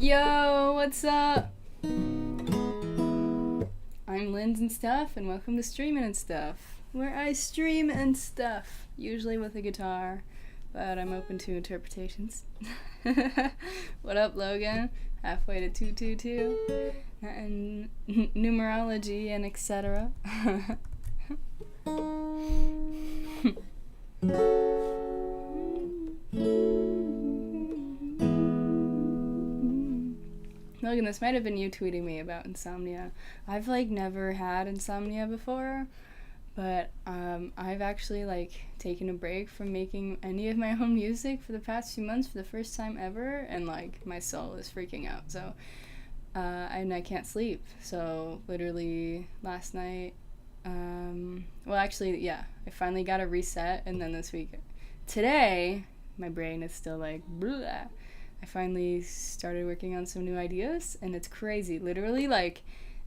Yo, what's up? I'm Lynz and stuff, and welcome to Streamin and Stuff, where I stream and stuff, usually with a guitar, but I'm open to interpretations. What up, Logan? Halfway to 222, and numerology and etc. Logan, this might have been you tweeting me about insomnia. I've never had insomnia before, but I've actually taken a break from making any of my own music for the past few months for the first time ever, and my soul is freaking out. So and I can't sleep. So literally last night, I finally got a reset, and then this week, today, my brain is still blah. I finally started working on some new ideas, and it's crazy. Literally, I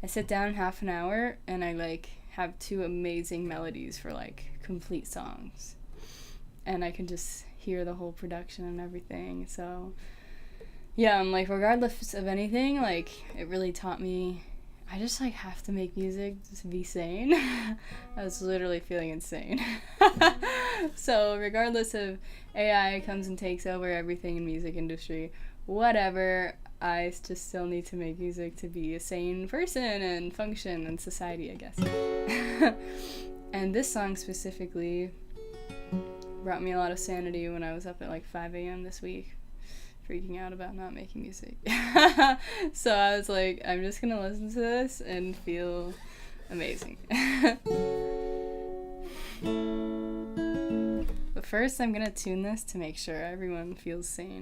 sit down half an hour, and I have two amazing melodies for complete songs, and I can just hear the whole production and everything. So yeah, I'm regardless of anything, it really taught me I just have to make music to be sane. I was literally feeling insane. So regardless of AI comes and takes over everything in music industry, whatever, I just still need to make music to be a sane person and function in society, I guess. And this song specifically brought me a lot of sanity when I was up at 5 a.m. this week, freaking out about not making music. So I was I'm just gonna listen to this and feel amazing. But first I'm gonna tune this to make sure everyone feels sane.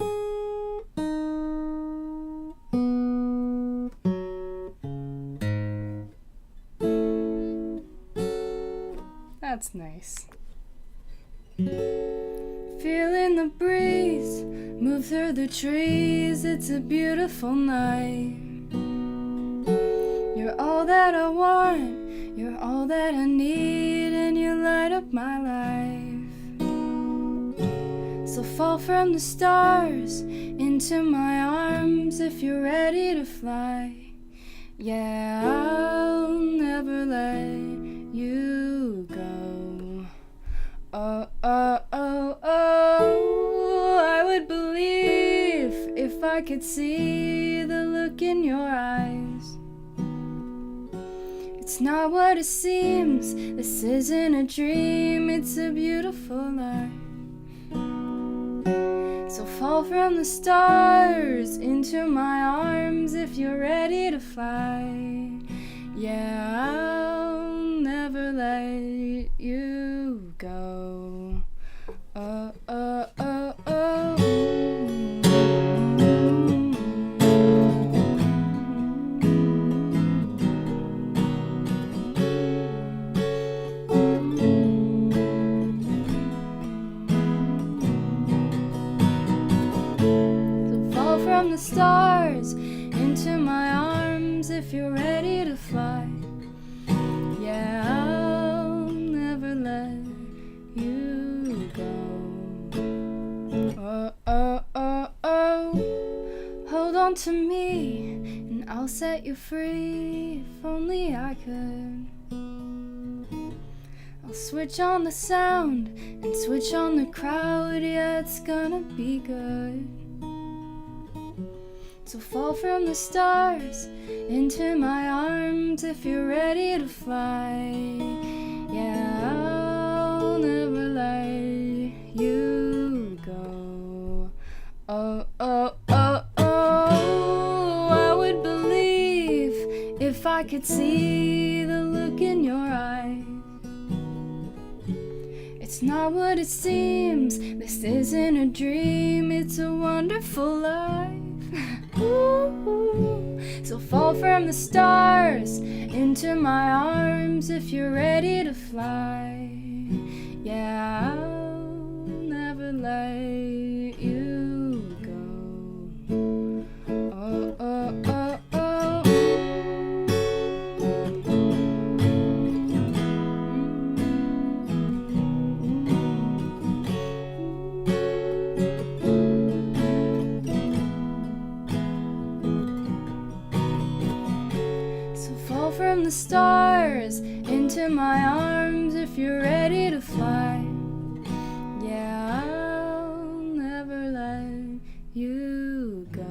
That's nice. Feeling the breeze move through the trees, it's a beautiful night. You're all that I want, you're all that I need, and you light up my life. So fall from the stars into my arms if you're ready to fly. Yeah, I'll never let you go. Oh, oh, oh, oh, I would believe if I could see the look in your eyes. It's not what it seems, this isn't a dream, it's a beautiful life. So fall from the stars into my arms if you're ready to fly. Yeah, I'll never let you go. Oh, oh, oh, oh. So fall from the stars into my arms if you're ready to fly. Yeah, I'll never let you go. Oh, oh, oh, oh. Hold on to me and I'll set you free if only I could. I'll switch on the sound and switch on the crowd, yeah, it's gonna be good. So fall from the stars into my arms if you're ready to fly. Yeah, I'll never let you go. Oh, oh, oh, oh, I would believe if I could see the look in your eyes. It's not what it seems, this isn't a dream, it's a wonderful life. Ooh. So fall from the stars into my arms if you're ready to fly. Yeah, I'll never let you go. Oh, oh, oh, oh. from the stars into my arms if you're ready to fly. Yeah, I'll never let you go.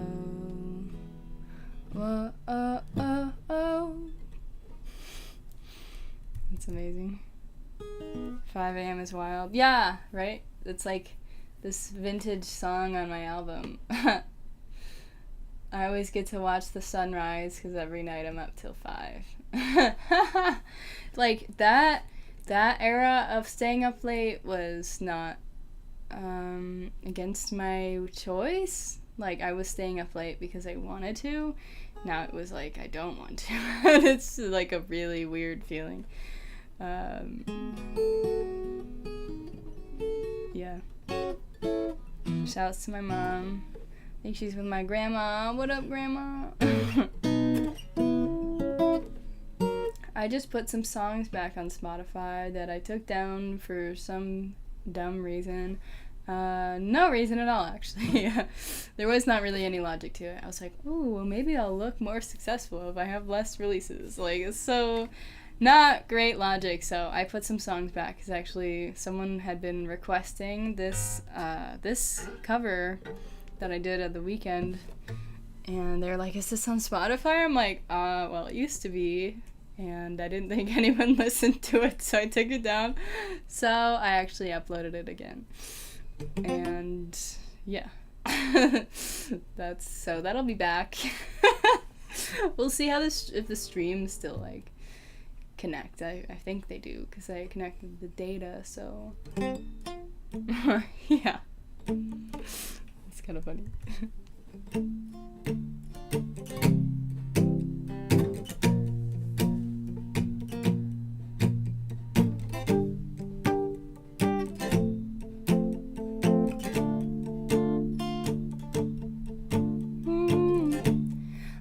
Whoa, oh, oh, oh. It's amazing. 5 a.m. is wild. Yeah, right? It's like this vintage song on my album. I always get to watch the sunrise because every night I'm up till 5. Like that era of staying up late was not against my choice. Like I was staying up late because I wanted to. Now it was like I don't want to. It's like a really weird feeling. Yeah. Shouts to my mom. I think she's with my grandma. What up, grandma? I just put some songs back on Spotify that I took down for some dumb reason. No reason at all, actually. There was not really any logic to it. I was like, oh, well, maybe I'll look more successful if I have less releases. Like, it's so not great logic. So I put some songs back because actually someone had been requesting this cover that I did at the Weeknd, and they're like, is this on Spotify? I'm like, well, it used to be, and I didn't think anyone listened to it, so I took it down. So I actually uploaded it again, and yeah. That'll be back. We'll see how if the streams still like connect. I think they do because I connected the data, so yeah. Kind of funny.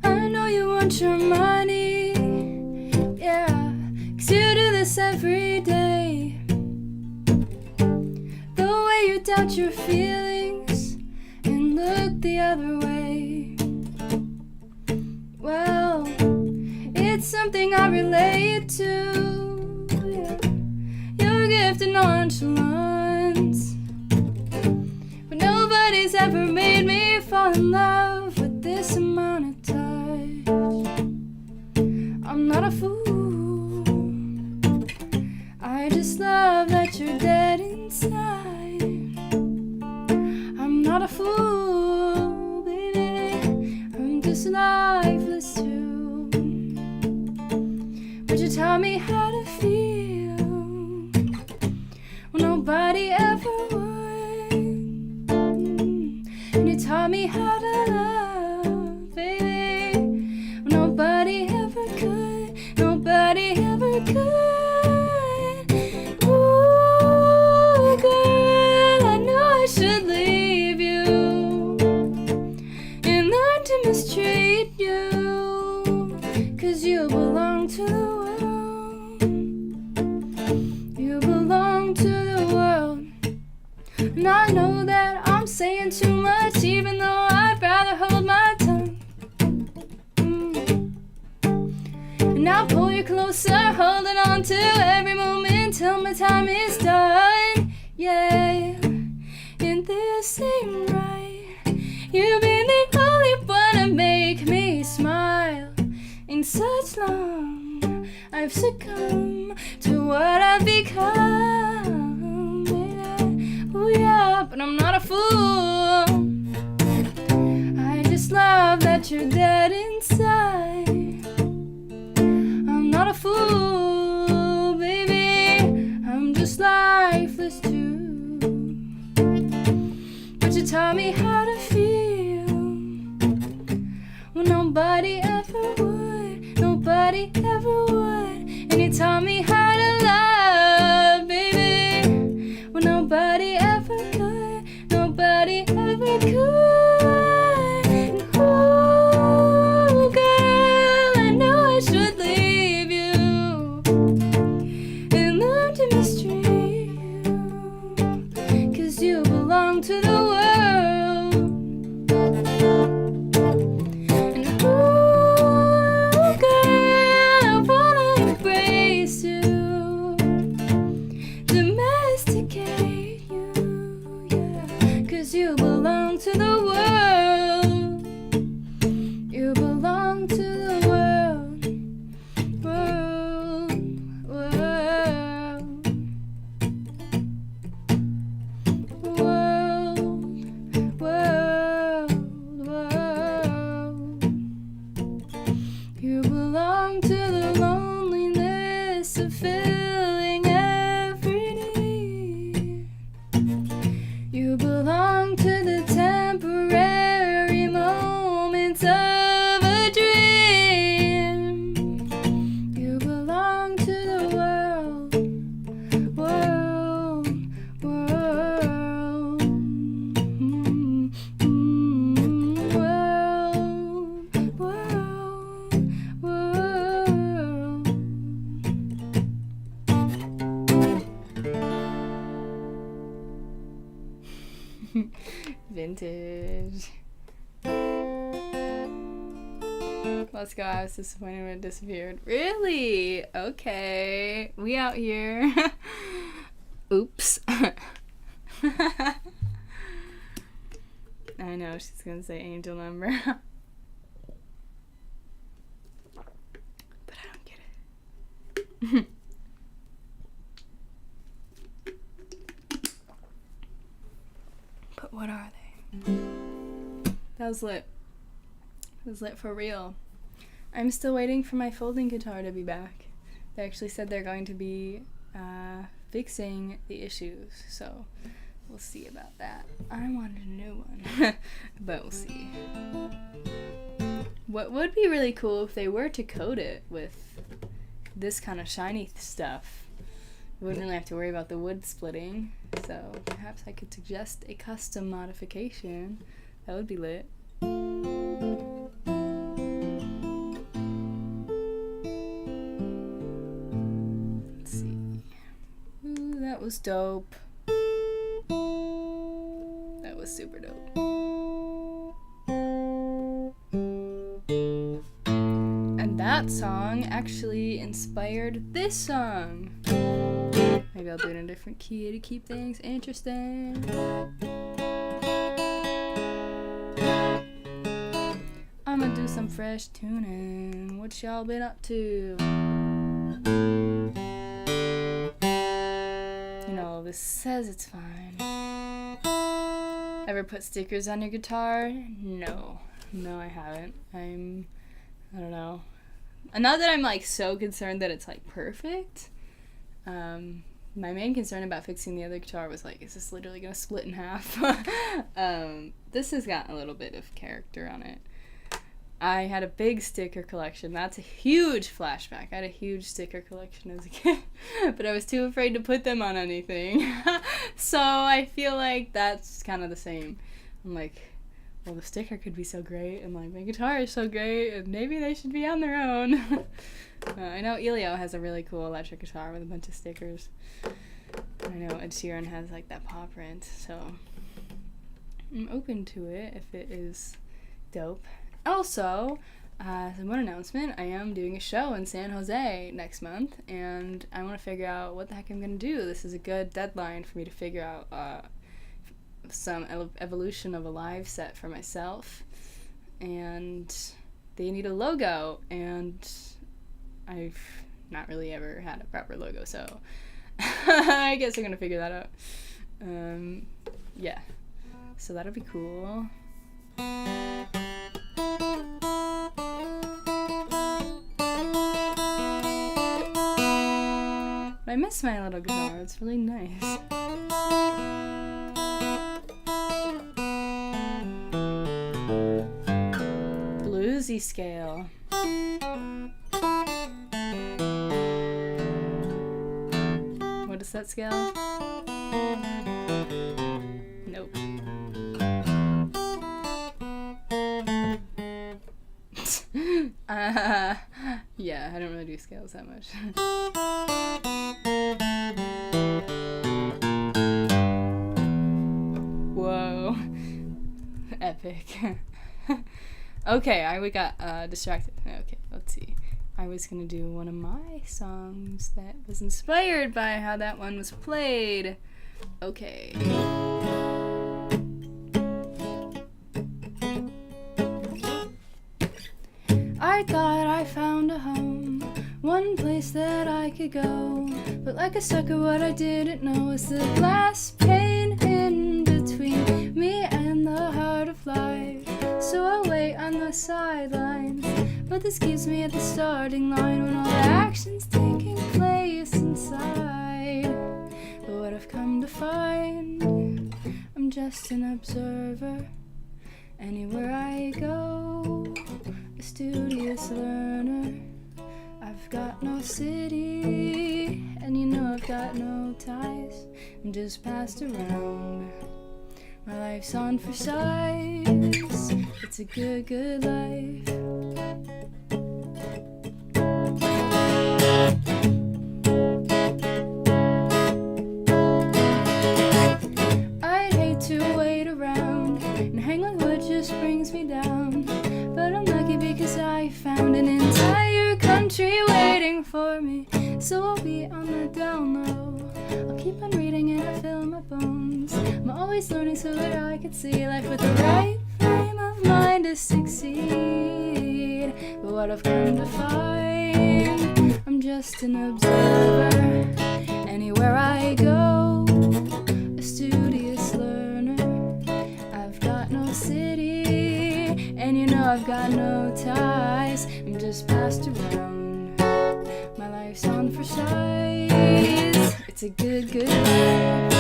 I know you want your money, yeah, 'cause you do this every day. The way you doubt your feelings and look the other way. Well, it's something I relate to, yeah. Your gift of nonchalance, but nobody's ever made me fall in love with this amount of touch. I'm not a fool, I just love that you're dead inside. I'm not a fool, baby, I'm just lifeless too. But you taught me how to feel when nobody ever would. And you taught me how to love, baby, when nobody ever could. Nobody ever could. Ooh, girl, I know I should leave you and learn to mistreat you, 'cause you belong to the world. You belong to the world. And I know that I'm saying too much, even though I'd rather hold my tongue. And I'll pull you closer, holding on to every moment till my time is done. Yeah, and this ain't right. You've been the only one to make me smile. In such long, I've succumbed to what I've become. Yeah. Oh yeah, but I'm not a fool. I just love that you're dead inside. I'm not a fool, baby, I'm just lifeless too. But you taught me how to feel when nobody ever would. Nobody ever would. And you taught me how to love, baby, when nobody ever could. Nobody ever could. Ooh, girl, I know I should leave you and learn to mistreat you, 'cause you belong to the world. And ooh, girl, I remnants of a dream. You belong to the world, world, world, world, world, world. Vintage. Let's go. I was disappointed when it disappeared. Really? Okay. We out here. Oops. I know, she's gonna say angel number. But I don't get it. But what are they? That was lit. It was lit for real. I'm still waiting for my folding guitar to be back. They actually said they're going to be fixing the issues, so we'll see about that. I wanted a new one, but we'll see. What would be really cool if they were to coat it with this kind of shiny stuff. We wouldn't really have to worry about the wood splitting, so perhaps I could suggest a custom modification. That would be lit. Let's see. Ooh, that was dope. That was super dope. And that song actually inspired this song. Maybe I'll do it in a different key to keep things interesting. I'ma do some fresh tuning. What y'all been up to? You know, this says it's fine. Ever put stickers on your guitar? No. No, I haven't. I don't know. Not that I'm like so concerned that it's like perfect. My main concern about fixing the other guitar was like, is this literally gonna split in half? This has got a little bit of character on it. I had a big sticker collection. That's a huge flashback. I had a huge sticker collection as a kid, but I was too afraid to put them on anything. So I feel like that's kind of the same. I'm like, well, the sticker could be so great, and like my guitar is so great, and maybe they should be on their own. I know Elio has a really cool electric guitar with a bunch of stickers. I know Ed Sheeran has like that paw print, so I'm open to it if it is dope. Also, one announcement, I am doing a show in San Jose next month, and I want to figure out what the heck I'm going to do. This is a good deadline for me to figure out some evolution of a live set for myself, and they need a logo, and I've not really ever had a proper logo, so I guess I'm gonna figure that out. Yeah, so that'll be cool. But I miss my little guitar, it's really nice. Bluesy scale. What is that scale? Nope. Yeah, I don't really do scales that much. Whoa. Epic. Okay, we got distracted. Okay, let's see. I was gonna do one of my songs that was inspired by how that one was played. Okay. I thought I found a home, one place that I could go, but like a sucker what I didn't know was the glass pane in between me and the heart of life. So I wait on the sidelines, but this keeps me at the starting line when all the action's taking place inside. But what I've come to find, I'm just an observer. Anywhere I go, city, and you know I've got no ties. I'm just passed around. My life's on for size. It's a good, good life. I'd hate to wait around and hang on what just brings me down, but I'm lucky because I found an entire country waiting for me. So I'll be on the down low. I'll keep on reading and I feel my bones. I'm always learning so that I can see life with the right frame of mind to succeed. But what I've come to find, I'm just an observer. Anywhere I go, a studious learner. I've got no city, and you know I've got no ties. I'm just passed around. My life's on for size. It's a good, good life.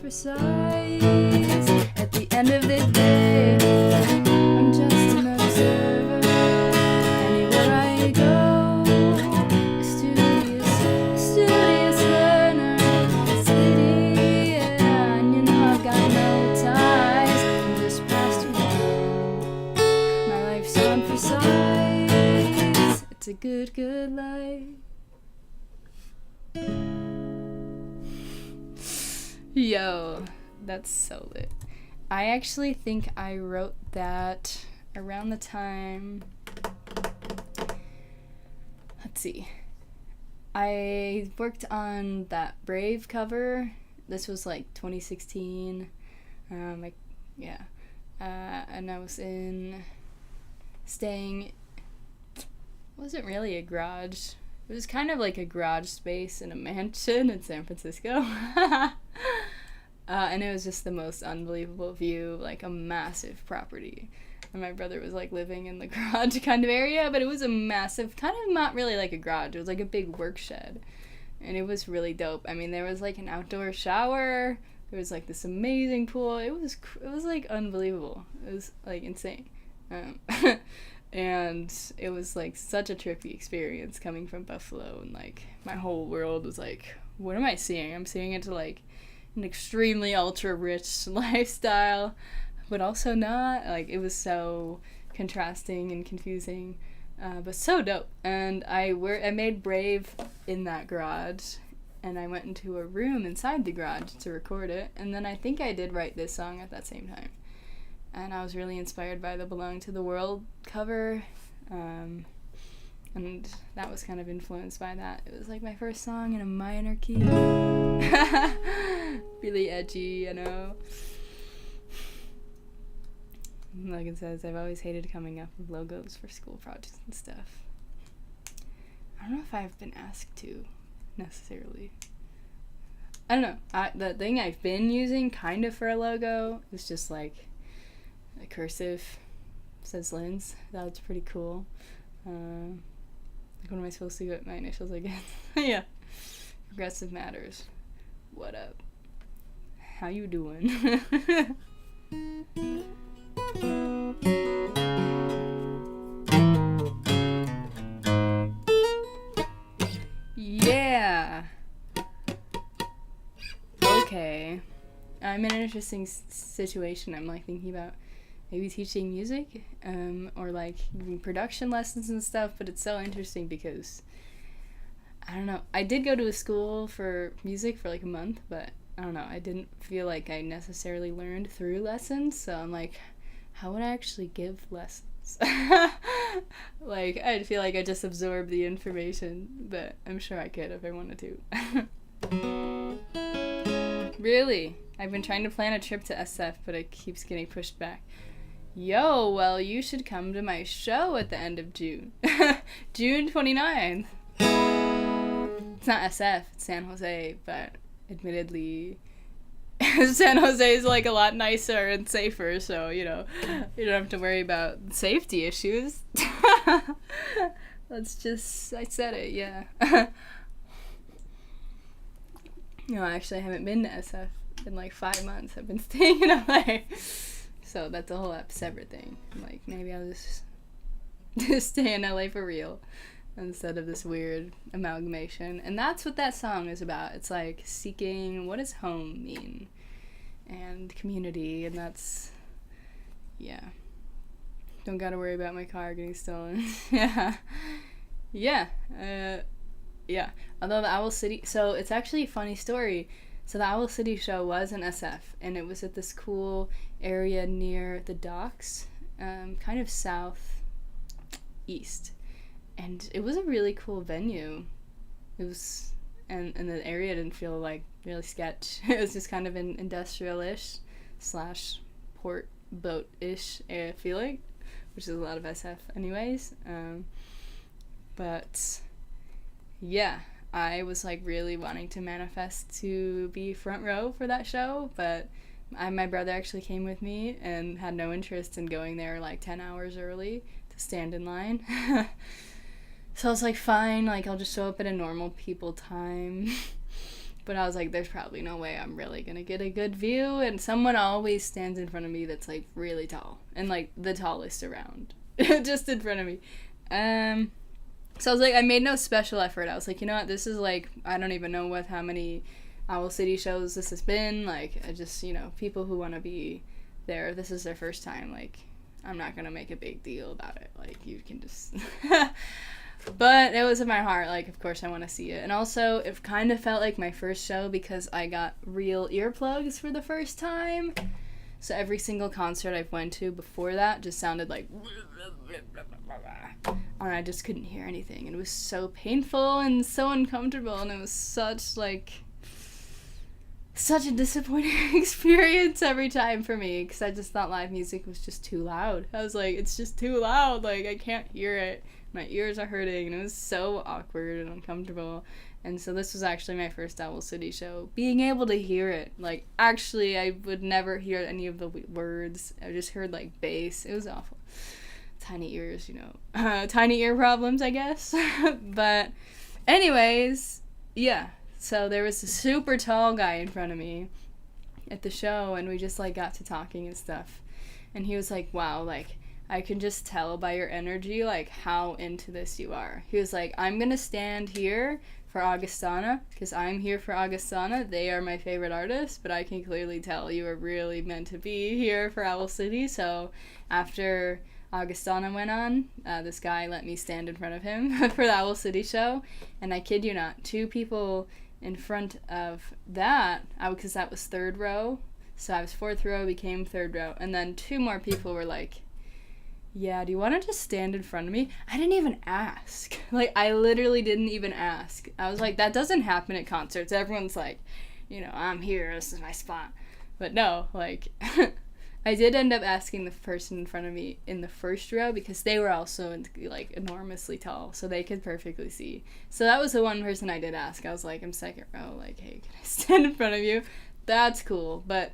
For size. At the end of the day, I'm just an observer. Anywhere I go, a studious learner. City, yeah, and you know I've got no ties. I'm just passed around. My life's on for size. It's a good, good life. Yo, that's so lit. I actually think I wrote that around the time, let's see, I worked on that Brave cover. This was like 2016. And I was staying, wasn't really a garage. It was kind of like a garage space in a mansion in San Francisco. And it was just the most unbelievable view, like a massive property. And my brother was like living in the garage kind of area, but it was a massive, kind of not really like a garage. It was like a big work shed. And it was really dope. I mean, there was like an outdoor shower. There was like this amazing pool. It was like unbelievable. It was like insane. And it was like such a trippy experience coming from Buffalo, and like my whole world was like, what am I seeing? I'm seeing into like an extremely ultra rich lifestyle, but also not. Like, it was so contrasting and confusing, but so dope. And I made Brave in that garage, and I went into a room inside the garage to record it, and then I think I did write this song at that same time. And I was really inspired by the Belong to the World cover, and that was kind of influenced by that. It was like my first song in a minor key. Really edgy, you know. Logan says, I've always hated coming up with logos for school projects and stuff. I don't know if I've been asked to, necessarily. I don't know. The thing I've been using kind of for a logo is just like a cursive, says Lynz. That's pretty cool. Like, what am I supposed to get my initials again? Yeah. Progressive Matters. What up? How you doing? Yeah. Okay. I'm in an interesting situation. I'm like thinking about maybe teaching music, or like production lessons and stuff, but it's so interesting because I don't know. I did go to a school for music for like a month, but I don't know. I didn't feel like I necessarily learned through lessons, so I'm like, how would I actually give lessons? Like, I feel like I just absorbed the information, but I'm sure I could if I wanted to. Really? I've been trying to plan a trip to SF, but it keeps getting pushed back. Yo, well, you should come to my show at the end of June. June 29th. It's not SF, it's San Jose, but admittedly, San Jose is like a lot nicer and safer, so, you don't have to worry about safety issues. I said it, yeah. Actually, I haven't been to SF in like 5 months. I've been staying in LA. So that's a whole separate thing. Like, maybe I'll just stay in LA for real instead of this weird amalgamation. And that's what that song is about. It's like seeking, what does home mean? And community, and that's, yeah. Don't gotta worry about my car getting stolen. Yeah. Yeah. Although the Owl City, so it's actually a funny story. So the Owl City show was in SF, and it was at this cool area near the docks, kind of southeast. And it was a really cool venue. It was, and the area didn't feel like really sketch. It was just kind of an industrial-ish / port boat-ish feeling, which is a lot of SF anyways. But yeah, I was like really wanting to manifest to be front row for that show, but my brother actually came with me and had no interest in going there like 10 hours early to stand in line. So I was like, fine, like I'll just show up at a normal people time. But I was like, there's probably no way I'm really gonna get a good view, and someone always stands in front of me that's like really tall and like the tallest around just in front of me. So I was like, I made no special effort. I was like, you know what, this is like, I don't even know how many Owl City shows this has been. Like, I just, people who want to be there, this is their first time. Like, I'm not going to make a big deal about it. Like, you can just... But it was in my heart. Like, of course I want to see it. And also, it kind of felt like my first show because I got real earplugs for the first time. So every single concert I've went to before that just sounded like... And I just couldn't hear anything. And it was so painful and so uncomfortable. And it was such a disappointing experience every time for me. Because I just thought live music was just too loud. I was like, it's just too loud. Like, I can't hear it. My ears are hurting. And it was so awkward and uncomfortable. And so this was actually my first Owl City show. Being able to hear it. Like, actually, I would never hear any of the words. I just heard, like, bass. It was awful. Tiny ears, tiny ear problems, I guess. But anyways, yeah. So there was a super tall guy in front of me at the show, and we just, like, got to talking and stuff. And he was like, wow, like, I can just tell by your energy, like, how into this you are. He was like, I'm gonna stand here for Augustana, because I'm here for Augustana. They are my favorite artists, but I can clearly tell you are really meant to be here for Owl City. So after Augustana went on, this guy let me stand in front of him for the Owl City show, and I kid you not, 2 people in front of that, because that was 3rd row, so I was 4th row, became 3rd row, and then 2 more people were like, yeah, do you want to just stand in front of me? I didn't even ask. Like, I literally didn't even ask. I was like, that doesn't happen at concerts. Everyone's like, I'm here, this is my spot. But no, like... I did end up asking the person in front of me in the 1st row because they were also, like, enormously tall, so they could perfectly see. So that was the one person I did ask. I was like, I'm 2nd row, like, hey, can I stand in front of you? That's cool, but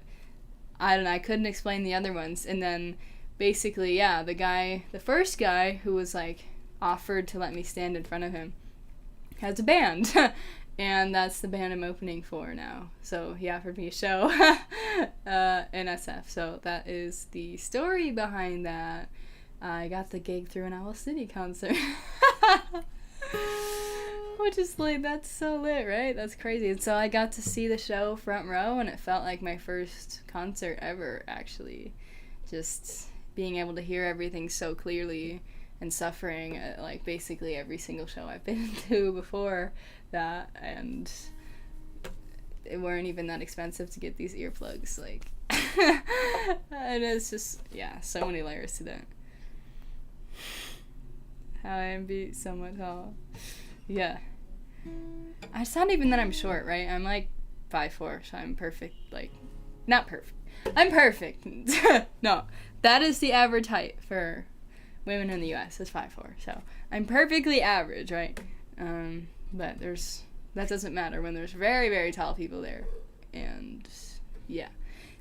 I couldn't explain the other ones. And then, basically, yeah, the first guy who was, like, offered to let me stand in front of him has a band. And that's the band I'm opening for now. So he offered me a show in SF. So that is the story behind that. I got the gig through an Owl City concert. Which is like, that's so lit, right? That's crazy. And so I got to see the show front row, and it felt like my first concert ever, actually. Just being able to hear everything so clearly and suffering at, like, basically every single show I've been to before that, and it weren't even that expensive to get these earplugs, like, and it's just, yeah, so many layers to that. How I am beat somewhat tall. Yeah. It's not even that I'm short, right? I'm like 5'4", so I'm perfect, like, Not perfect. I'm perfect. No, that is the average height for women in the U.S. is 5'4". So I'm perfectly average, right? But that doesn't matter when there's very, very tall people there. And yeah.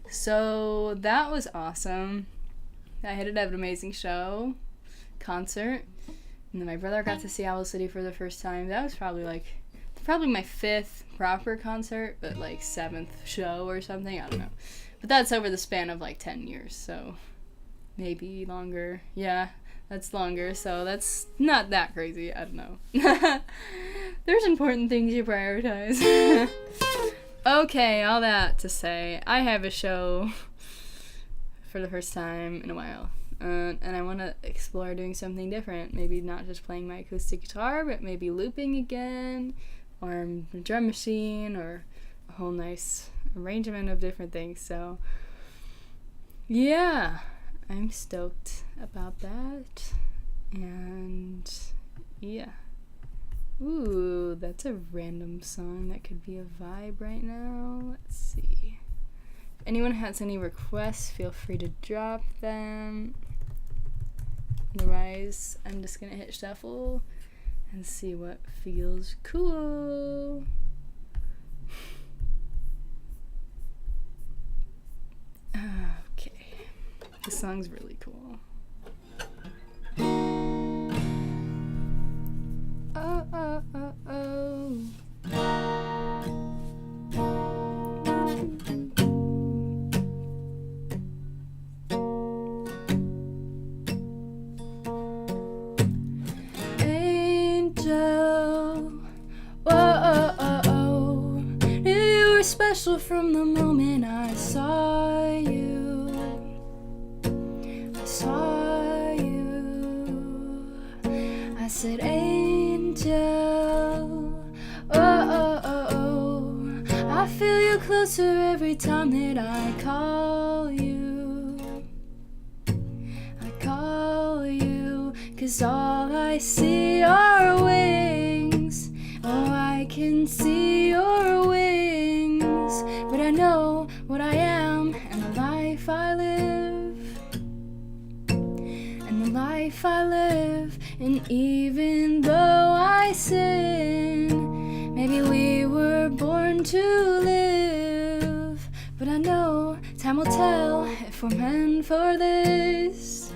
So that was awesome. I had an amazing concert. And then my brother got to see Owl City for the first time. That was probably my 5th proper concert, but like 7th show or something. I don't know. But that's over the span of like 10 years, so maybe longer. Yeah, that's longer, so that's not that crazy. I don't know. There's important things you prioritize. Okay, all that to say, I have a show for the first time in a while. And I want to explore doing something different. Maybe not just playing my acoustic guitar, but maybe looping again, or a drum machine, or a whole nice arrangement of different things. So, yeah, I'm stoked about that. And, yeah. Ooh, that's a random song that could be a vibe right now. Let's see. If anyone has any requests, feel free to drop them. Otherwise, I'm just gonna hit shuffle and see what feels cool. Okay. This song's really cool. Oh, oh, oh, oh. Special from the moment I saw you. I saw you. I said, angel. Oh, oh, oh, oh. I feel you closer every time that I call you. I call you, 'cause all I see are wings. Oh, I can see your wings. But I know what I am and the life I live. And the life I live. And even though I sin, maybe we were born to live. But I know time will tell if we're meant for this.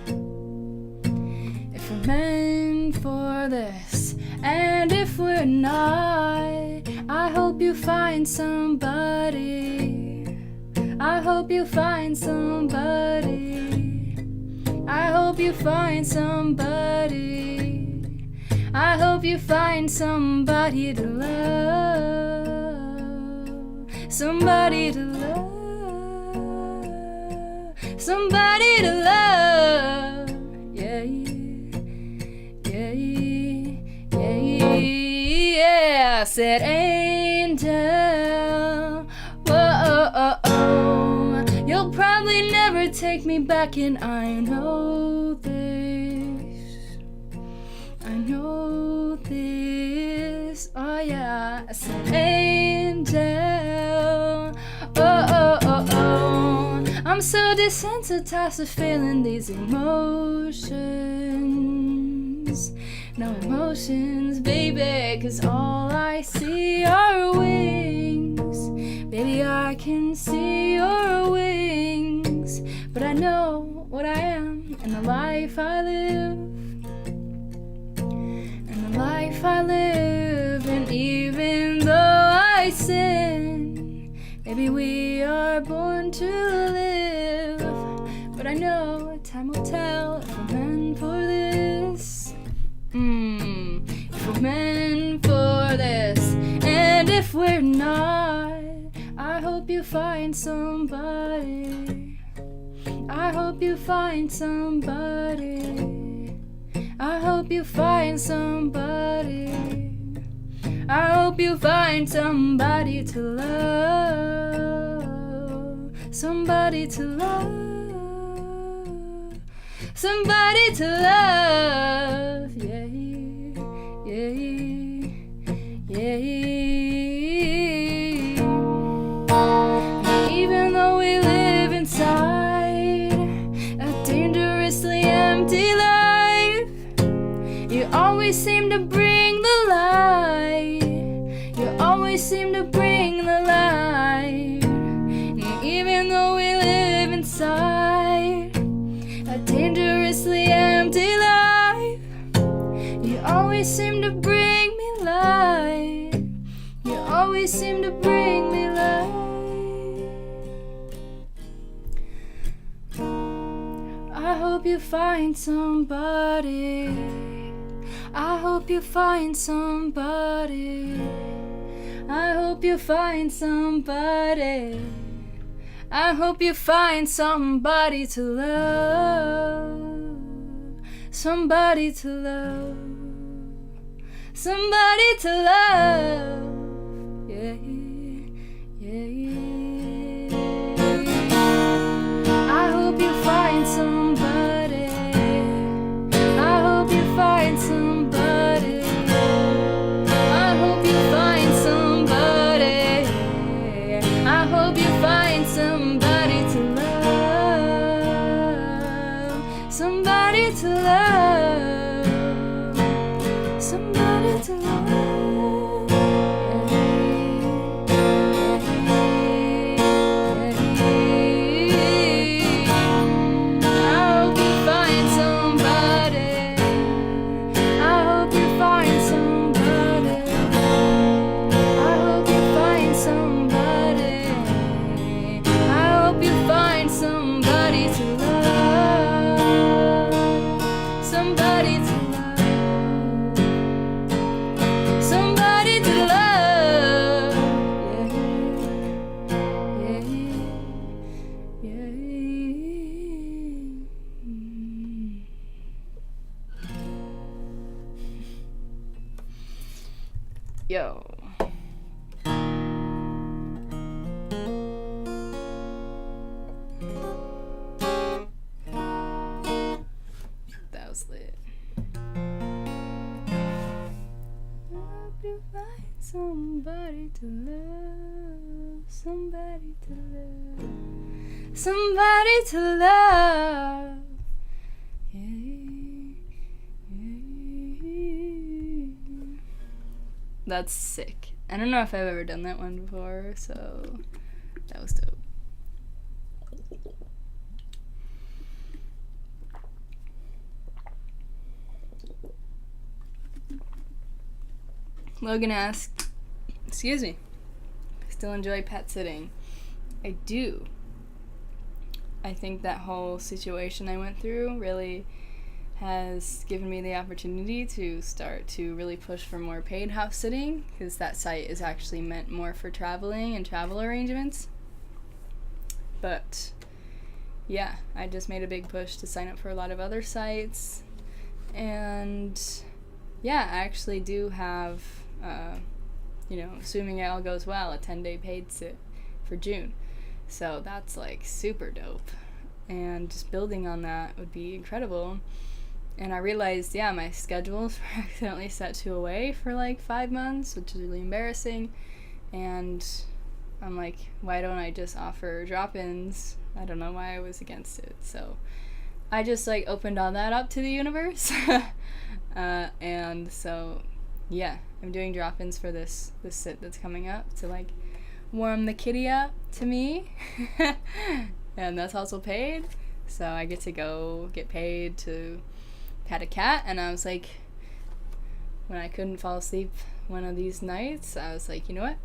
If we're meant for this. And if we're not, I hope you find somebody. I hope you find somebody. I hope you find somebody. I hope you find somebody to love. Somebody to love. Somebody to love. Yeah, yeah, yeah, yeah. I said, angel. Whoa, oh, oh, oh. You'll probably never take me back, and I know this. I know this. Oh, yeah. I said, angel. Oh, oh, oh, oh. I'm so desensitized to feeling these emotions. No emotions, baby, 'cause all I see are wings. Baby, I can see your wings. But I know what I am and the life I live. And the life I live. And even though I sin, maybe we are born to live. But I know time will tell if we're meant for this. If we're meant for this. And if we're not, I hope you find somebody. I hope you find somebody. I hope you find somebody. I hope you find somebody to love. Somebody to love. Somebody to love. Yeah, yeah, yeah. Even though we live to bring the light. You always seem to bring the light. And even though we live inside a dangerously empty life, you always seem to bring me light. You always seem to bring me light. I hope you find somebody. I hope you find somebody. I hope you find somebody. I hope you find somebody to love. Somebody to love. Somebody to love. Yeah, yeah, yeah. I hope you find somebody. I hope you find somebody. I hope you find somebody. I hope you find somebody to love. Somebody to love. Somebody to love. Yo. That was lit. Hope you find somebody to love. Somebody to love. Somebody to love. That's sick. I don't know if I've ever done that one before, so that was dope. Logan asked, excuse me, still enjoy pet sitting? I do. I think that whole situation I went through really has given me the opportunity to start to really push for more paid house sitting, because that site is actually meant more for traveling and travel arrangements. But yeah, I just made a big push to sign up for a lot of other sites, and yeah, I actually do have assuming it all goes well, a 10-day paid sit for June. So that's like super dope, and just building on that would be incredible. And I realized, my schedules were accidentally set to away for like 5 months, which is really embarrassing. And I'm like, why don't I just offer drop-ins? I don't know why I was against it. So I just like opened all that up to the universe. And so, I'm doing drop-ins for this sit that's coming up to like warm the kitty up to me. And that's also paid. So I get to go get paid to pet a cat. And I was like, when I couldn't fall asleep one of these nights, I was like, you know what?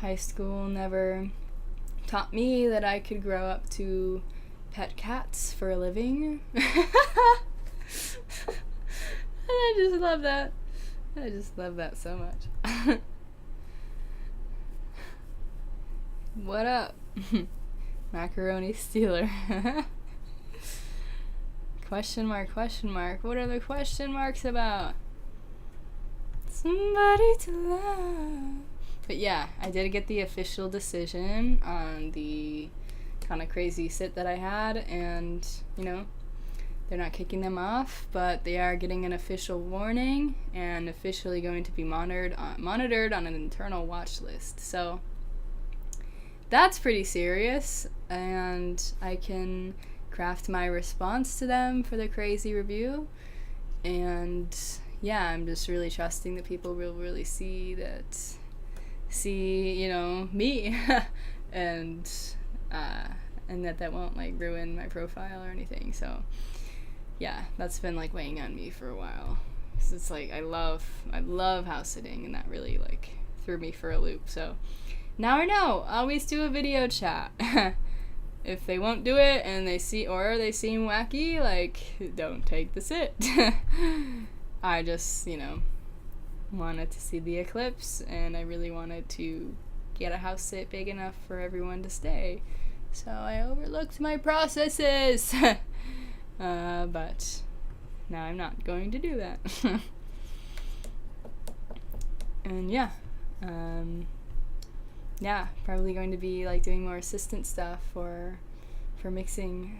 High school never taught me that I could grow up to pet cats for a living. And I just love that. I just love that so much. What up? Macaroni Stealer. Question mark. What are the question marks about? Somebody to love. But I did get the official decision on the kind of crazy sit that I had, and they're not kicking them off, but they are getting an official warning and officially going to be monitored on an internal watch list. So that's pretty serious, and I can craft my response to them for the crazy review. And yeah, I'm just really trusting that people will really see, you know, me. and that won't like ruin my profile or anything. So yeah, that's been like weighing on me for a while. 'Cause it's like I love house sitting, and that really like threw me for a loop. So now I know, always do a video chat. If they won't do it and they seem wacky, like, don't take the sit. I just, you know, wanted to see the eclipse, and I really wanted to get a house sit big enough for everyone to stay. So I overlooked my processes. But now I'm not going to do that. And yeah, probably going to be like doing more assistant stuff for mixing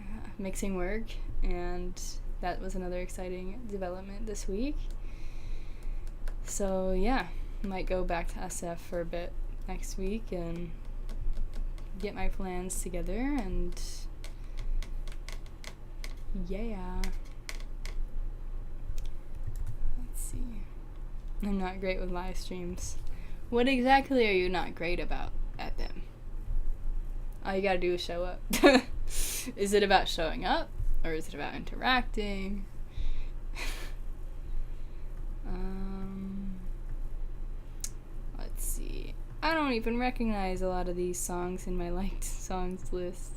work, and that was another exciting development this week. So yeah, might go back to SF for a bit next week and get my plans together, and yeah. Let's see. I'm not great with live streams. What exactly are you not great about at them? All you gotta do is show up. Is it about showing up, or is it about interacting? Let's see. I don't even recognize a lot of these songs in my liked songs list.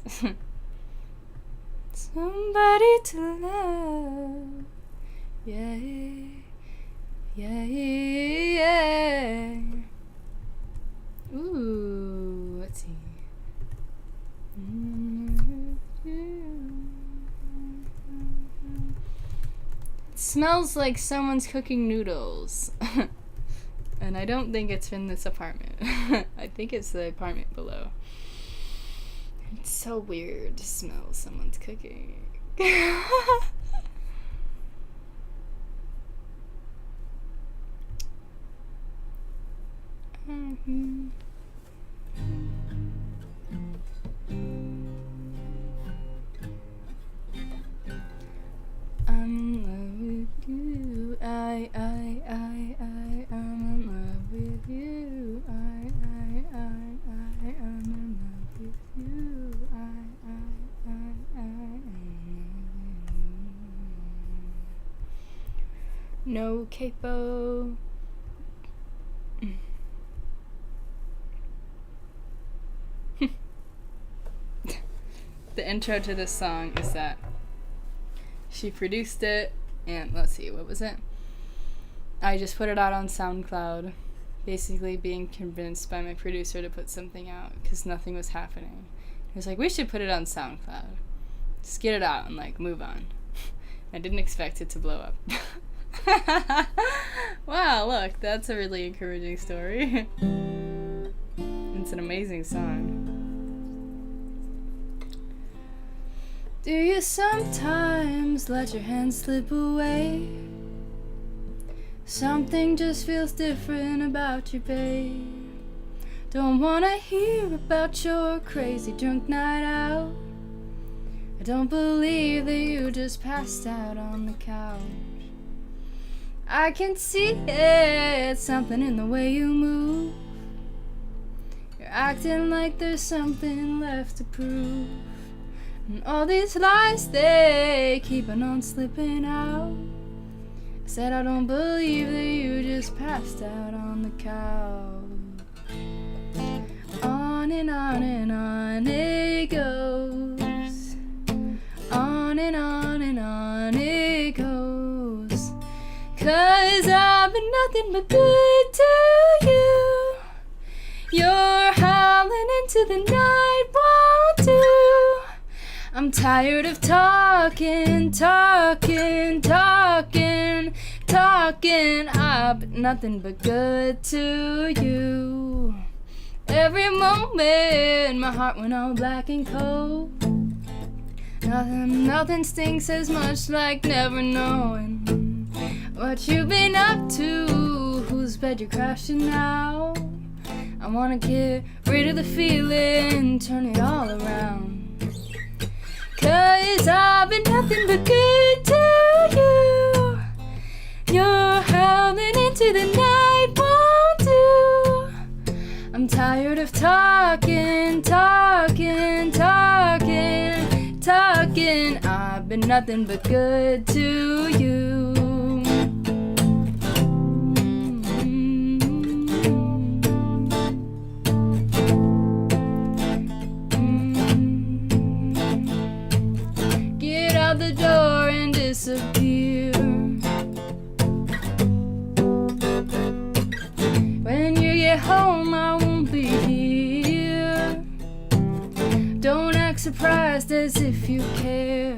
Somebody to love. Yeah. Yeah, yeah. Ooh, let's see. It smells like someone's cooking noodles. And I don't think it's in this apartment. I think it's the apartment below. It's so weird to smell someone's cooking. Mm-hmm. I'm in love with you. I'm in love with you. I'm in love with you. No capo. The intro to this song is that she produced it, and let's see, what was it? I just put it out on SoundCloud, basically being convinced by my producer to put something out because nothing was happening. He was like, we should put it on SoundCloud. Just get it out and like move on. I didn't expect it to blow up. Wow, look, that's a really encouraging story. It's an amazing song. Do you sometimes let your hands slip away? Something just feels different about you, babe. Don't wanna hear about your crazy drunk night out. I don't believe that you just passed out on the couch. I can see it, something in the way you move. You're acting like there's something left to prove. And all these lies, they keepin' on slipping out. I said I don't believe that you just passed out on the couch. On and on and on it goes. On and on and on it goes. 'Cause I've been nothing but good to you. You're howling into the night, won't do. I'm tired of talking. I've been nothing but good to you. Every moment my heart went all black and cold. Nothing stinks as much like never knowing what you've been up to, whose bed you're crashing now. I wanna get rid of the feeling, turn it all around. 'Cause I've been nothing but good to you. You're I'm tired of talking. I've been nothing but good to you. Get out the door and disappear. When you get home, I won't be here. Don't act surprised as if you care.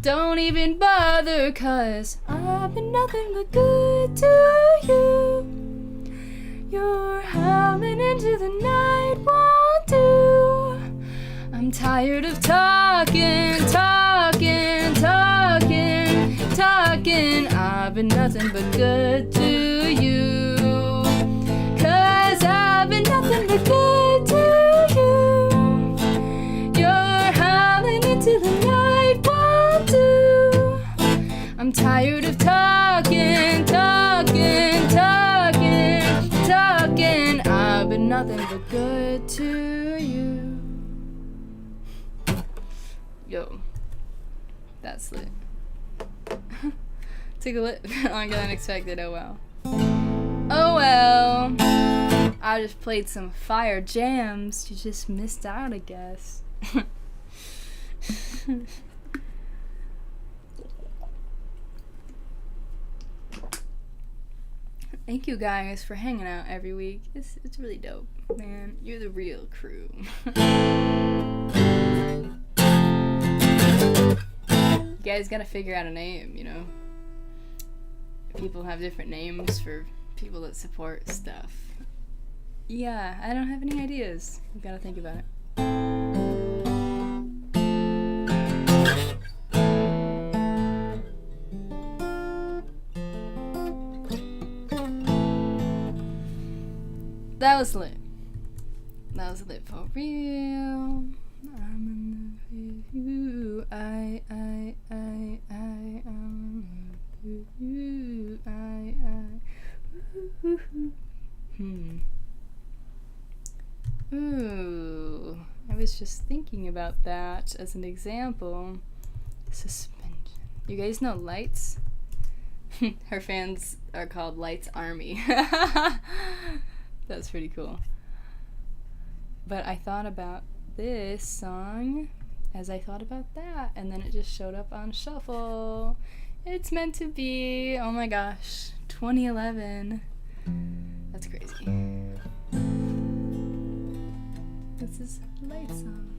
Don't even bother, 'cause I've been nothing but good to you. You're howling into the night, won't do. I'm tired of talking. I've been nothing but good to you. 'Cause I've been nothing but good to you. You're howling into the night, won't do. I'm tired of talking. I've been nothing but good to you. Yo, that's lit. Took a lit longer than expected, oh well. Oh well. I just played some fire jams. You just missed out, I guess. Thank you guys for hanging out every week. It's really dope, man. You're the real crew. You guys gotta figure out a name, you know? People have different names for people that support stuff. Yeah, I don't have any ideas. I've gotta think about it. That was lit. That was lit for real. I'm in love with you. I am with you. Ooh. I was just thinking about that as an example. Suspension. You guys know Lights? Her fans are called Lights Army. That's pretty cool. But I thought about this song as I thought about that, and then it just showed up on shuffle. It's meant to be. Oh my gosh. 2011. That's crazy. This is Light song.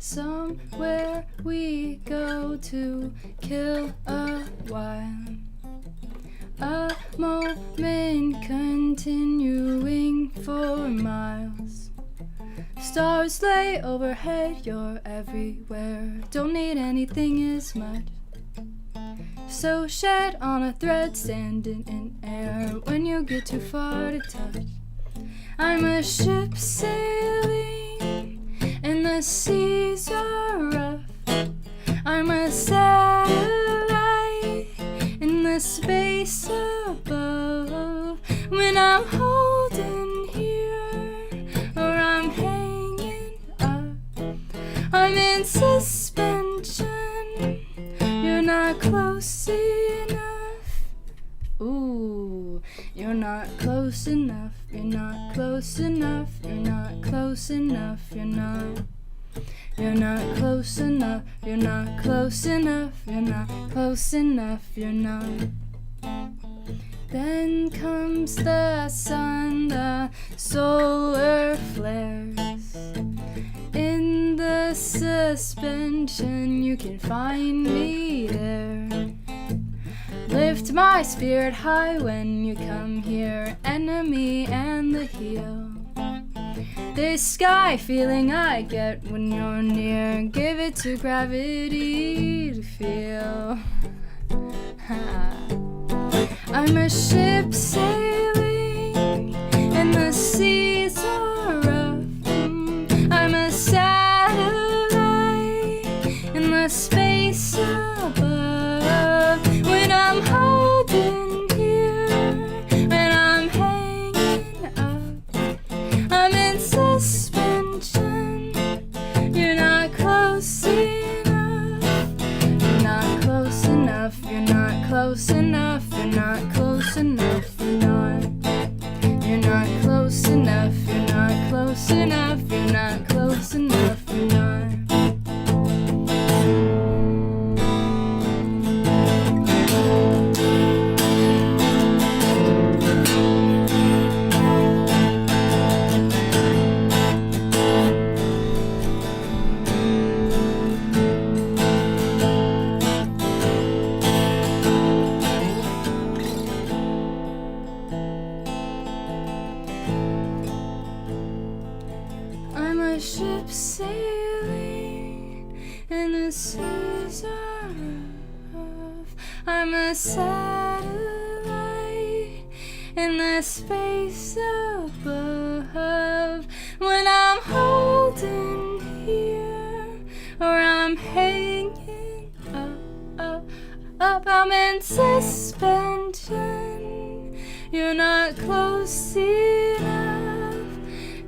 Somewhere we go to kill a while. A moment continuing for miles. Stars lay overhead, you're everywhere. Don't need anything as much. So shed on a thread standing in air when you get too far to touch. I'm a ship sailing and the seas are rough. I'm a satellite in the space above. When I'm holding here or I'm hanging up, I'm in suspension. You're not close enough. Ooh, you're not close enough. You're not close enough. You're not close enough. You're not. You're not close enough. You're not close enough. You're not close enough. You're not. Then comes the sun, the solar flares. In the suspension, you can find me there. Lift my spirit high when you come here, enemy and the heel. This sky feeling I get when you're near, give it to gravity to feel. I'm a ship sailing and the seas are rough. I'm a satellite in the space above. ship sailing and the seas are rough. I'm a satellite in the space above. When I'm holding here or I'm hanging up, I'm in suspension. You're not close enough.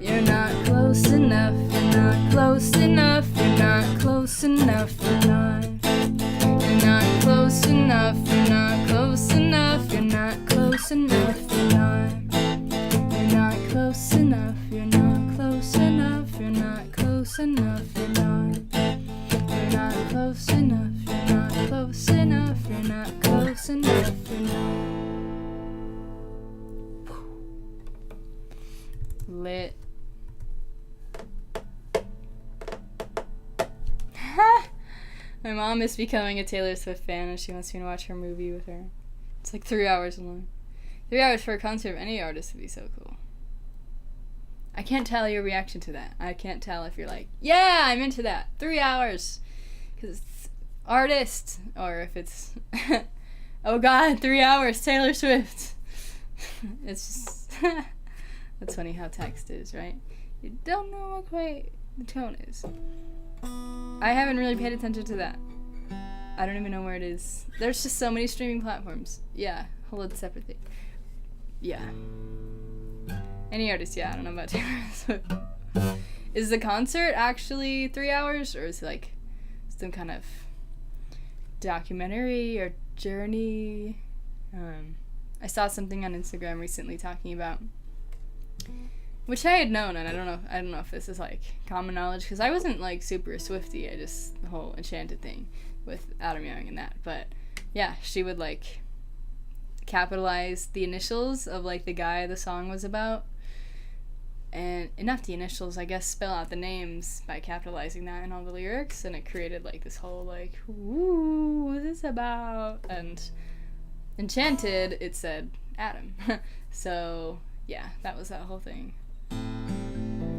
You're not close enough. You're not close enough. You're not close enough. You're not. You're not close enough. You're not close enough. You're not close enough. You're not. You're not close enough. You're not close enough. You're not close enough. You're not. You're not close enough. You're not close enough. You're not close enough. You're not. Lit. My mom is becoming a Taylor Swift fan and she wants me to watch her movie with her. It's like 3 hours long. 3 hours for a concert of any artist would be so cool. I can't tell your reaction to that. I can't tell if you're like, yeah, I'm into that. 3 hours. Because it's artist. Or if it's, oh god, 3 hours, Taylor Swift. It's just, that's funny how text is, right? You don't know what quite the tone is. I haven't really paid attention to that. I don't even know where it is. There's just so many streaming platforms. Yeah, whole other separate thing. Yeah. Any artist, yeah, I don't know about Taylor Swift. Is the concert actually 3 hours, or is it like some kind of documentary or journey? I saw something on Instagram recently talking about, which I had known, and I don't know if this is like common knowledge, because I wasn't like super Swiftie. I just, the whole Enchanted thing with Adam Young and that. But yeah, she would like capitalize the initials of like the guy the song was about, and not the initials, I guess, spell out the names by capitalizing that in all the lyrics, and it created like this whole like, ooh, what is this about? And Enchanted, it said Adam. So yeah, that was that whole thing.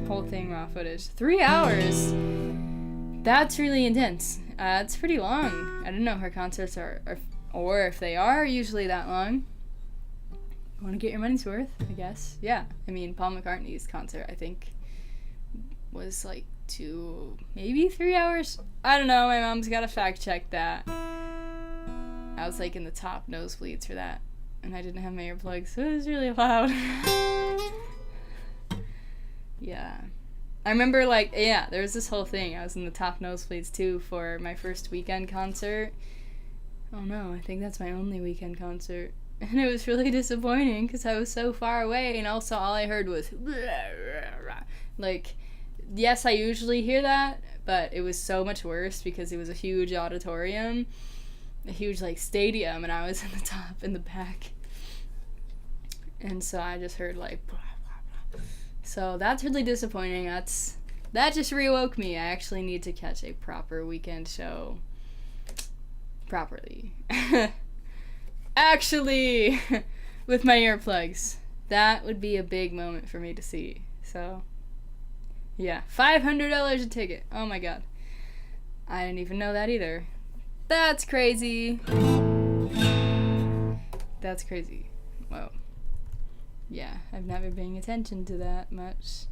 Whole thing raw footage. 3 hours. That's really intense. It's pretty long. I didn't know her concerts are or if they are usually that long. Want to get your money's worth, I guess. Yeah. I mean, Paul McCartney's concert, I think, was like 2, maybe 3 hours. I don't know. My mom's got to fact check that. I was like in the top nosebleeds for that, and I didn't have my earplugs, so it was really loud. Yeah. I remember, like, yeah, there was this whole thing. I was in the top nosebleeds, too, for my first Weeknd concert. Oh, no, I think that's my only Weeknd concert. And it was really disappointing, because I was so far away, and also all I heard was, like, yes, I usually hear that, but it was so much worse, because it was a huge auditorium, a huge, like, stadium, and I was in the top, in the back. And so I just heard, like, so that's really disappointing. That just reawoke me. I actually need to catch a proper Weeknd show properly. Actually, with my earplugs. That would be a big moment for me to see. So, yeah. $500 a ticket. Oh my god. I didn't even know that either. That's crazy. That's crazy. Whoa. Yeah, I've not been paying attention to that much.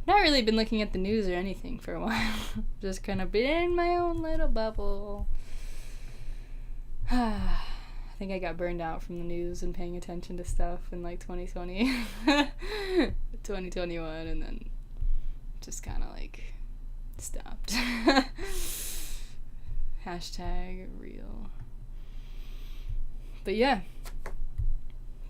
Not really been looking at the news or anything for a while. Just kind of been in my own little bubble. I think I got burned out from the news and paying attention to stuff in like 2020, 2021, and then just kind of like stopped. Hashtag real. But yeah.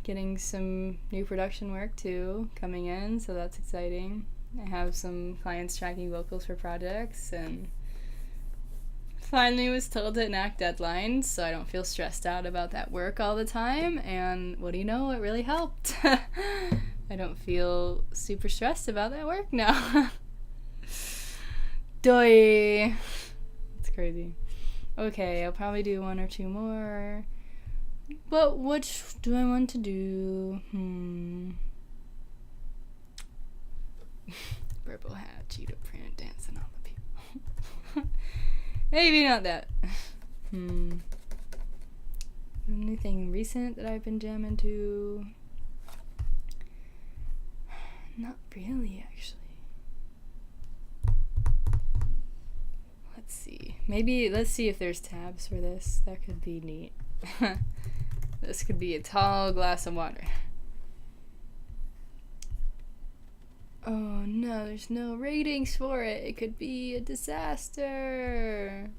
Getting some new production work too coming in, so that's exciting. I have some clients tracking vocals for projects, and finally was told to enact deadlines, so I don't feel stressed out about that work all the time. And what do you know, it really helped. I don't feel super stressed about that work now. Doi. It's crazy. Okay, I'll probably do 1 or 2 more. But which do I want to do? purple hat, cheetah print, dancing on the people. Maybe not that. Anything recent that I've been jamming to? Not really, actually. Let's see. Maybe, let's see if there's tabs for this. That could be neat. This could be a tall glass of water. Oh no, there's no ratings for it. It could be a disaster.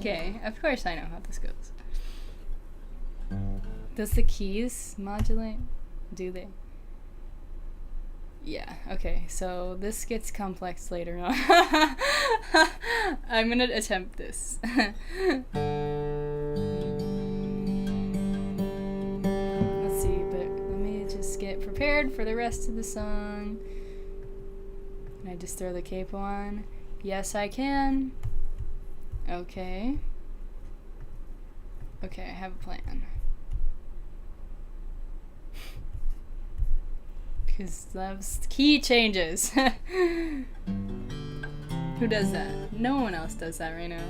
Okay, of course I know how this goes. Does the keys modulate? Do they? Yeah, okay, so this gets complex later on. I'm gonna attempt this. Let's see, but let me just get prepared for the rest of the song. Can I just throw the capo on? Yes, I can. Okay. Okay, I have a plan. Because loves key changes. Who does that? No one else does that right now.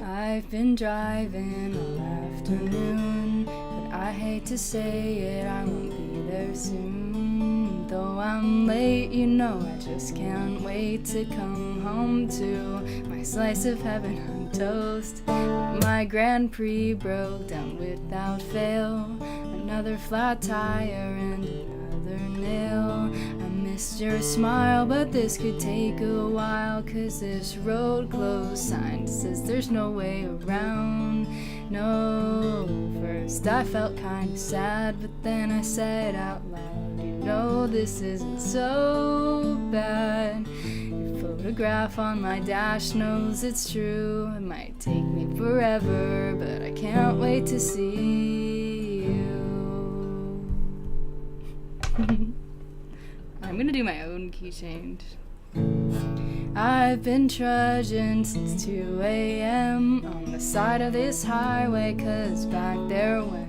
I've been driving all afternoon, but I hate to say it, I won't be there soon. Though I'm late, you know, I just can't wait to come home to my slice of heaven on toast. My Grand Prix broke down without fail, another flat tire and another nail. I missed your smile, but this could take a while, 'cause this road closed sign says there's no way around. No, first I felt kinda sad, but then I said out loud, you know this isn't so bad. Your photograph on my dash knows it's true. It might take me forever, but I can't wait to see you. I'm gonna do my own key change. I've been trudging since 2 a.m. on the side of this highway, 'cause back there when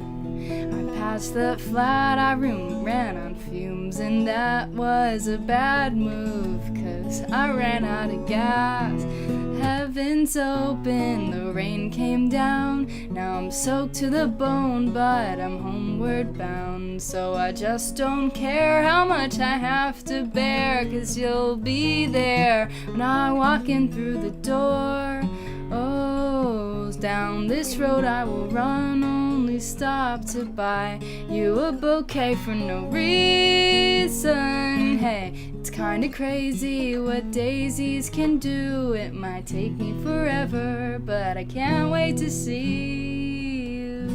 I passed the flat I ran on fumes, and that was a bad move, 'cause I ran out of gas. Heaven's open, the rain came down, now I'm soaked to the bone, but I'm homeward bound. So I just don't care how much I have to bear, 'cause you'll be there when I walk in through the door. Oh, down this road I will run, only stop to buy you a bouquet for no reason. Hey, it's kinda crazy what daisies can do. It might take me forever, but I can't wait to see you.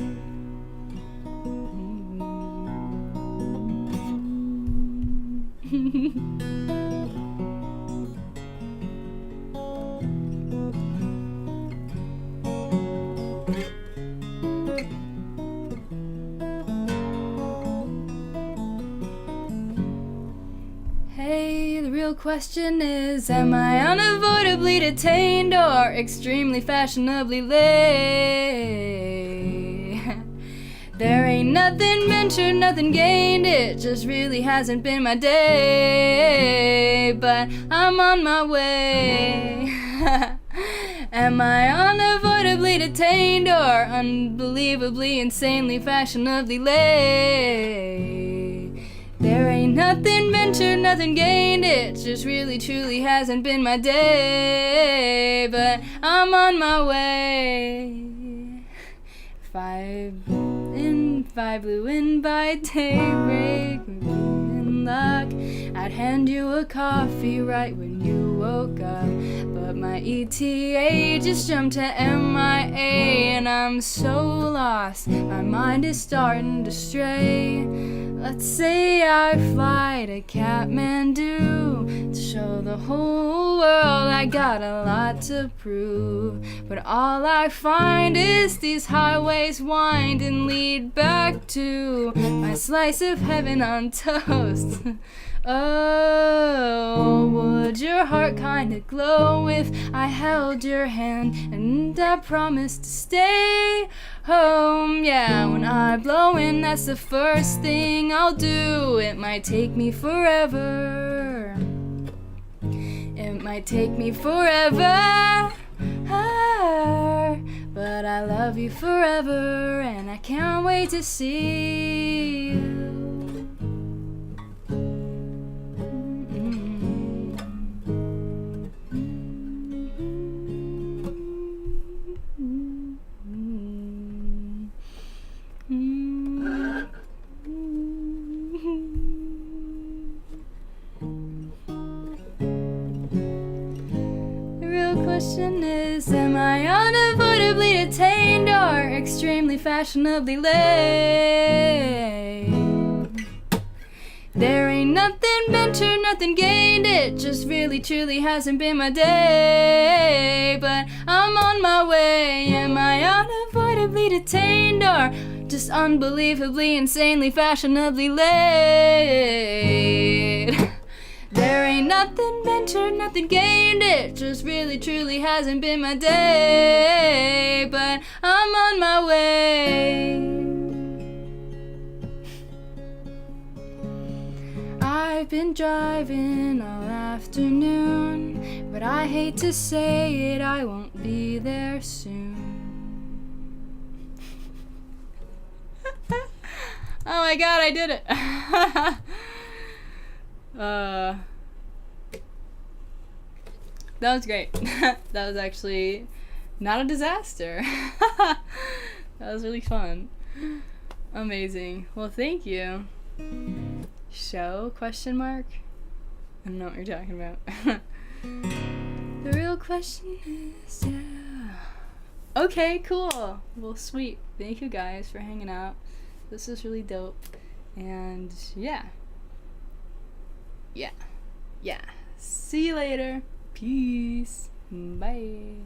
Hey, the real question is, am I unavoidably detained or extremely fashionably late? There ain't nothing ventured, nothing gained, it just really hasn't been my day, but I'm on my way. Am I unavoidably unavoidably detained or unbelievably, insanely, fashionably late. There ain't nothing ventured, nothing gained, it just really truly hasn't been my day, but I'm on my way. 5 blew in by daybreak, in luck, I'd hand you a coffee right when you woke up, but my ETA just jumped to MIA, and I'm so lost, my mind is starting to stray. Let's say I fly to Kathmandu to show the whole world I got a lot to prove, but all I find is these highways wind and lead back to my slice of heaven on toast. Oh, would your heart kinda glow if I held your hand and I promised to stay home? Yeah, when I blow in, that's the first thing I'll do. It might take me forever. It might take me forever. But I love you forever, and I can't wait to see you. The real question is, am I unavoidably detained or extremely fashionably late? There ain't nothing ventured, nothing gained, it just really truly hasn't been my day, but I'm on my way. Am I unavoidably detained or just unbelievably, insanely, fashionably late? There ain't nothing ventured, nothing gained, it just really truly hasn't been my day, but I'm on my way. I've been driving all afternoon, but I hate to say it, I won't be there soon. Oh my god, I did it! That was great. That was actually not a disaster. That was really fun. Amazing. Well, thank you. Show? Question mark? I don't know what you're talking about. The real question is, yeah. Okay, cool. Well, sweet. Thank you guys for hanging out. This is really dope. And yeah. Yeah. See you later. Peace. Bye.